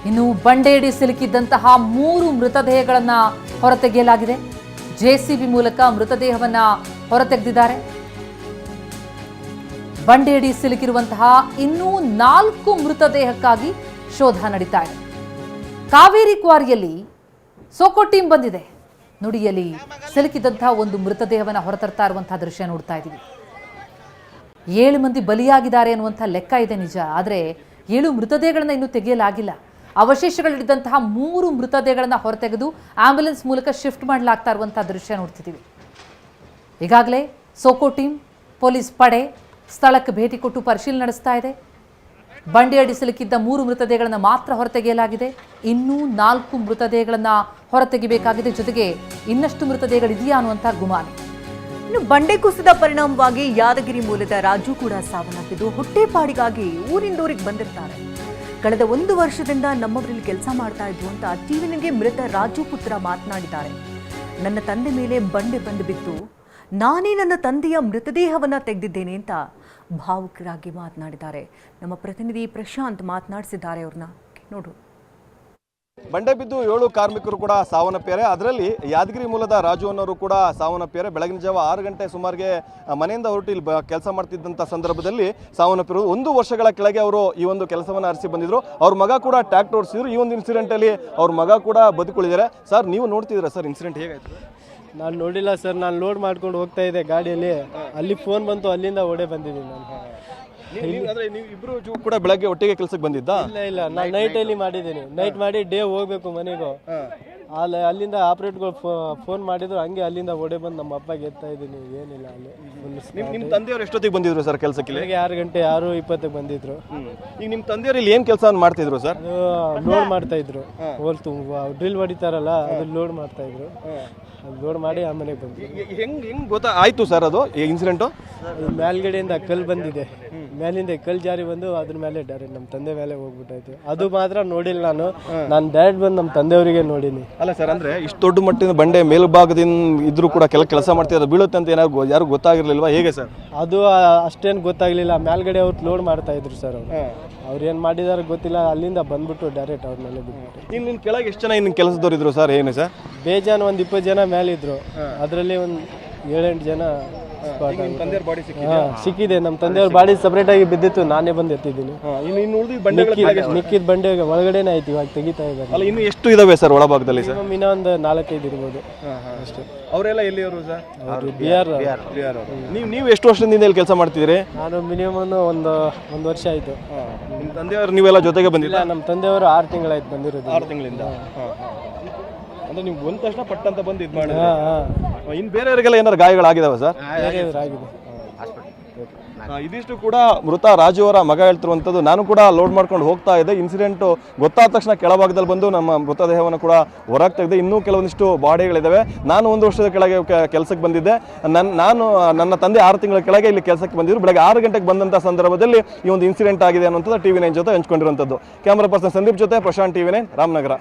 ಇನ್ನು ಬಂಡೆಯಡಿ ಸಿಲುಕಿದ್ದಂತಹ 3 ಮೃತದೇಹಗಳನ್ನು ಹೊರತೆಗೆಯಲಾಗಿದೆ. ಜೆಸಿಬಿ ಮೂಲಕ ಮೃತದೇಹವನ್ನು ಹೊರತೆಗೆದಿದ್ದಾರೆ. ಬಂಡೆಯಡಿ ಸಿಲುಕಿರುವಂತಹ ಇನ್ನೂ 4 ಮೃತದೇಹಕ್ಕಾಗಿ ಶೋಧ ನಡೀತಾ ಇದೆ. ಕಾವೇರಿ ಕ್ವಾರಿಯಲ್ಲಿ ಸೋಕೋ ಟೀಮ್ ಬಂದಿದೆ. ನುಡಿಯಲ್ಲಿ ಸಿಲುಕಿದಂತಹ ಒಂದು ಮೃತದೇಹವನ್ನು ಹೊರತರ್ತಾ ಇರುವಂತಹ ದೃಶ್ಯ ನೋಡ್ತಾ ಇದ್ದೀವಿ. 7 ಮಂದಿ ಬಲಿಯಾಗಿದ್ದಾರೆ ಅನ್ನುವಂಥ ಲೆಕ್ಕ ಇದೆ ನಿಜ. ಆದರೆ 7 ಮೃತದೇಹಗಳನ್ನು ಇನ್ನೂ ತೆಗೆಯಲಾಗಿಲ್ಲ. ಅವಶೇಷಗಳಿದ್ದಂತಹ 3 ಮೃತದೇಹಗಳನ್ನು ಹೊರತೆಗೆದು ಆಂಬ್ಯುಲೆನ್ಸ್ ಮೂಲಕ ಶಿಫ್ಟ್ ಮಾಡಲಾಗ್ತಾ ಇರುವಂತಹ ದೃಶ್ಯ ನೋಡ್ತಿದ್ದೀವಿ. ಈಗಾಗಲೇ ಸೋಕೋ ಟೀಮ್, ಪೊಲೀಸ್ ಪಡೆ ಸ್ಥಳಕ್ಕೆ ಭೇಟಿ ಕೊಟ್ಟು ಪರಿಶೀಲನೆ ನಡೆಸ್ತಾ ಇದೆ. ಬಂಡೆಯಡಿ ಸಿಲುಕಿದ್ದ 3 ಮೃತದೇಹಗಳನ್ನು ಮಾತ್ರ ಹೊರತೆಗೆಯಲಾಗಿದೆ. ಇನ್ನೂ 4 ಮೃತದೇಹಗಳನ್ನು ಹೊರತೆಗೆಯಬೇಕಾಗಿದೆ. ಜೊತೆಗೆ ಇನ್ನಷ್ಟು ಮೃತದೇಹಗಳಿದೆಯಾ ಅನ್ನುವಂಥ ಗುಮಾನಿ. ಇನ್ನು ಬಂಡೆ ಕುಸಿದ ಪರಿಣಾಮವಾಗಿ ಯಾದಗಿರಿ ಮೂಲದ ರಾಜು ಕೂಡ ಸಾವನ್ನಪ್ಪಿದ್ದು ಹೊಟ್ಟೆಪಾಡಿಗಾಗಿ ಊರಿಂದೂರಿಗೆ ಬಂದಿರ್ತಾರೆ. ಕಳೆದ 1 ವರ್ಷದಿಂದ ನಮ್ಮವರಲ್ಲಿ ಕೆಲಸ ಮಾಡ್ತಾ ಇದ್ವು ಅಂತ ಟಿವಿನಿಗೆ ಮೃತ ರಾಜು ಪುತ್ರ ಮಾತನಾಡಿದ್ದಾರೆ. ನನ್ನ ತಂದೆ ಮೇಲೆ ಬಂಡೆ ಬಂದು ಬಿತ್ತು, ನಾನೇ ನನ್ನ ತಂದೆಯ ಮೃತದೇಹವನ್ನು ತೆಗೆದಿದ್ದೇನೆ ಅಂತ ಭಾವುಕರಾಗಿ ಮಾತನಾಡಿದ್ದಾರೆ. ನಮ್ಮ ಪ್ರತಿನಿಧಿ ಪ್ರಶಾಂತ್ ಮಾತನಾಡಿಸಿದ್ದಾರೆ. ಅವ್ರನ್ನ ನೋಡು. ಬಂಡೆ ಬಿದ್ದು 7 ಕಾರ್ಮಿಕರು ಕೂಡ ಸಾವನ್ನಪ್ಪಿದ್ದಾರೆ. ಅದರಲ್ಲಿ ಯಾದಗಿರಿ ಮೂಲದ ರಾಜು ಅನ್ನೋರು ಕೂಡ ಸಾವನ್ನಪ್ಪಿದ್ದಾರೆ. ಬೆಳಗಿನ ಜಾವ 6 ಗಂಟೆ ಸುಮಾರಿಗೆ ಮನೆಯಿಂದ ಹೊರಟು ಇಲ್ಲಿ ಕೆಲಸ ಮಾಡ್ತಿದ್ದಂಥ ಸಂದರ್ಭದಲ್ಲಿ ಸಾವನ್ನಪ್ಪಿರೋದು. 1 ವರ್ಷಗಳ ಕೆಳಗೆ ಅವರು ಈ ಒಂದು ಕೆಲಸವನ್ನು ಆರಿಸಿ ಬಂದಿದ್ರು. ಅವ್ರ ಮಗ ಕೂಡ ಟ್ರ್ಯಾಕ್ಟರ್ ಓಡಿಸಿದ್ರು. ಈ ಒಂದು ಇನ್ಸಿಡೆಂಟಲ್ಲಿ ಅವ್ರ ಮಗ ಕೂಡ ಬದುಕುಳಿದ್ದಾರೆ. ಸರ್, ನೀವು ನೋಡ್ತಿದ್ದೀರಾ ಸರ್ ಇನ್ಸಿಡೆಂಟ್ ಹೇಗಾಯ್ತು? ನಾನು ನೋಡಿಲ್ಲ ಸರ್. ನಾನು ಲೋಡ್ ಮಾಡ್ಕೊಂಡು ಹೋಗ್ತಾ ಇದ್ದೆ ಗಾಡಿಯಲ್ಲಿ. ಅಲ್ಲಿ ಫೋನ್ ಬಂತು, ಅಲ್ಲಿಂದ ಓಡೇ ಬಂದಿದ್ದೀನಿ ನಾನು. ನೀವು ಇಬ್ರು ಕೂಡ ಬೆಳಗ್ಗೆ ಒಟ್ಟಿಗೆ ಕೆಲಸಕ್ಕೆ ಬಂದಿದ್ದ? ಇಲ್ಲ, ನಾನು ನೈಟಲ್ಲಿ ಮಾಡಿದ್ದೀನಿ. ನೈಟ್ ಮಾಡಿ ಡೇ ಹೋಗ್ಬೇಕು ಮನೆಗೂ. ಅಲ್ಲಿಂದ ಆಪರೇಟ್ಗಳು ಫೋನ್ ಮಾಡಿದ್ರು. ಹಂಗೆ ಅಲ್ಲಿಂದ ಓಡೇ ಬಂದು ನಮ್ಮ ಅಪ್ಪಗೆ ಎತ್ತಾ ಇದ್ದೀನಿ. ಏನಿಲ್ಲ ಅಲ್ಲಿ. ನಿಮ್ಮ ತಂದೆಯವರು ಎಷ್ಟೊತ್ತಿಗೆ ಬಂದಿದ್ರು ಸರ್ ಕೆಲಸಕ್ಕೆ? 6 ಗಂಟೆ 6:20 ಬಂದಿದ್ರು. ಈಗ ನಿಮ್ಮ ತಂದೆಯವರು ಇಲ್ಲಿ ಏನು ಕೆಲಸ ಮಾಡ್ತಿದ್ರು ಸರ್? ಲೋಡ್ ಮಾಡ್ತಾ ಇದ್ರು. ಡ್ರಿಲ್ ಹೊಡಿತಾರಲ್ಲ, ಅದು ಲೋಡ್ ಮಾಡ್ತಾ ಇದ್ರು. ಲೋಡ್ ಮಾಡಿ ಆಮೇಲೆ ಬಂದ್ರು. ಹೆಂಗ್ ಗೊತ್ತಾಯ್ತು ಸರ್ ಅದು ಇನ್ಸಿಡೆಂಟು? ಮೇಲ್ಗಡೆಯಿಂದ ಕಲ್ಲು ಬಂದಿದೆ. ಮೇಲಿಂದ ಕಲ್ಲು ಜಾರಿ ಬಂದು ಅದ್ರ ಮೇಲೆ ಡೈರೆಕ್ಟ್ ನಮ್ಮ ತಂದೆ ಮೇಲೆ ಹೋಗ್ಬಿಟ್ಟಾಯ್ತು. ಅದು ಮಾತ್ರ ನೋಡಿಲ್ಲ ನಾನು ಡೈರೆಕ್ಟ್ ಬಂದು ನಮ್ಮ ತಂದೆಯವರಿಗೆ ನೋಡಿನಿ. ಅಲ್ಲ ಸರ್, ಅಂದ್ರೆ ಇಷ್ಟು ದೊಡ್ಡ ಮಟ್ಟಿನ ಬಂಡೆ ಮೇಲ್ಭಾಗದಿಂದ ಇದ್ರೂ ಕೂಡ ಕೆಲಸ ಮಾಡ್ತಿರೋದು ಬೀಳುತ್ತೆ ಅಂತ ಏನಾದ್ರು ಯಾರು ಗೊತ್ತಾಗಿರ್ಲಿಲ್ವಾ? ಹೇಗೆ ಸರ್? ಅದು ಅಷ್ಟೇನು ಗೊತ್ತಾಗ್ಲಿಲ್ಲ. ಮೇಲ್ಗಡೆ ಅವ್ರು ಲೋಡ್ ಮಾಡ್ತಾ ಇದ್ರು ಸರ್. ಅವ್ರು ಏನು ಮಾಡಿದಾರೆ ಗೊತ್ತಿಲ್ಲ. ಅಲ್ಲಿಂದ ಬಂದ್ಬಿಟ್ಟು ಡೈರೆಕ್ಟ್ ಅವ್ರ ಮೇಲೆ ಬಿಟ್ಬಿಟ್ಟು. ನಿನ್ನ ಕೆಳಗೆ ಎಷ್ಟು ಜನ ಇನ್ನು ಕೆಲಸದವ್ರು ಇದ್ರು ಸರ್? ಏನು ಸರ್? ಬೇಜಾನ್ ಒಂದು 20 ಜನ ಮೇಲಿದ್ರು. ಅದರಲ್ಲಿ ಒಂದು 7-8 ಜನ ಸಿಕ್ಕಿದೆ. ನಮ್ಮ ತಂದೆಯವ್ರ ಬಾಡಿ ಸಪರೇಟ್ ಆಗಿ ಬಿದ್ದಿತ್ತು. ನಾನೇ ಬಂದು ಎತ್ತಿದ್ದೀನಿ. ಮಿಕ್ಕಿದ ಬಂಡೆ ಒಳಗಡೆನೆ ಆಯ್ತು. ಇವಾಗ ತೆಗಿತಾ ಇದ್ದಾರೆ. ಇನ್ನು ಎಷ್ಟು ಇದಾವೆ ಸರ್ ಒಳಭಾಗದಲ್ಲಿ? ಇನ್ನೂ ಒಂದು 4-5 ಇರ್ಬೋದು ಅಷ್ಟೇ. ಅವರೆಲ್ಲ ಎಲ್ಲಿಯವರು ಸರ್? ಬಿಹಾರ್. ನೀವು ಎಷ್ಟು ವರ್ಷದಿಂದ ಇಲ್ಲಿ ಕೆಲಸ ಮಾಡ್ತಿದ್ದೀರಿ? ನಾನು ಮಿನಿಮಮ್ ಒಂದು ವರ್ಷ ಆಯ್ತು. ನಿಮ್ಮ ತಂದೆಯವರು ನೀವೆಲ್ಲ ಜೊತೆಗೆ ಬಂದಿಲ್ಲ? ನಮ್ಮ ತಂದೆಯವರು 6 ತಿಂಗಳಾಯ್ತು ಬಂದಿರೋದು. 6 ತಿಂಗಳಿಂದ. ಅಂದ್ರೆ ನೀವು ಬಂದ ತಕ್ಷಣ ಪಟ್ಟಂತ ಬಂದು ಇದು ಮಾಡಿ. ಇನ್ನು ಬೇರೆಯವರಿಗೆಲ್ಲ ಏನಾದ್ರು ಗಾಯಗಳಾಗಿದಾವೆ ಸರ್? ಇದಿಷ್ಟು ಕೂಡ ಮೃತ ರಾಜು ಅವರ ಮಗ ಹೇಳ್ತಿರುವಂಥದ್ದು. ನಾನು ಕೂಡ ಲೋಡ್ ಮಾಡ್ಕೊಂಡು ಹೋಗ್ತಾ ಇದ್ದೆ. ಇನ್ಸಿಡೆಂಟ್ ಗೊತ್ತಾದ ತಕ್ಷಣ ಕೆಳಭಾಗದಲ್ಲಿ ಬಂದು ನಮ್ಮ ಮೃತದೇಹವನ್ನು ಕೂಡ ಹೊರಗೆ ತೆಗೆದೆ. ಇನ್ನೂ ಕೆಲವೊಂದಿಷ್ಟು ಬಾಡಿಗಳಿದ್ದಾವೆ. ನಾನು 1 ವರ್ಷದ ಕೆಳಗೆ ಕೆಲಸಕ್ಕೆ ಬಂದಿದ್ದೆ. ನನ್ನ ತಂದೆ 6 ತಿಂಗಳ ಕೆಳಗೆ ಇಲ್ಲಿ ಕೆಲಸಕ್ಕೆ ಬಂದಿದ್ರು. ಬೆಳಗ್ಗೆ 6 ಗಂಟೆಗೆ ಬಂದಂಥ ಸಂದರ್ಭದಲ್ಲಿ ಈ ಒಂದು ಇನ್ಸಿಡೆಂಟ್ ಆಗಿದೆ ಅನ್ನುವಂಥದ್ದು TV9 ಜೊತೆ ಹಂಚ್ಕೊಂಡಿರುವಂಥದ್ದು. ಕ್ಯಾಮರಾ ಪರ್ಸನ್ ಸಂದೀಪ್ ಜೊತೆ ಪ್ರಶಾಂತ್, TV9 ರಾಮನಗರ.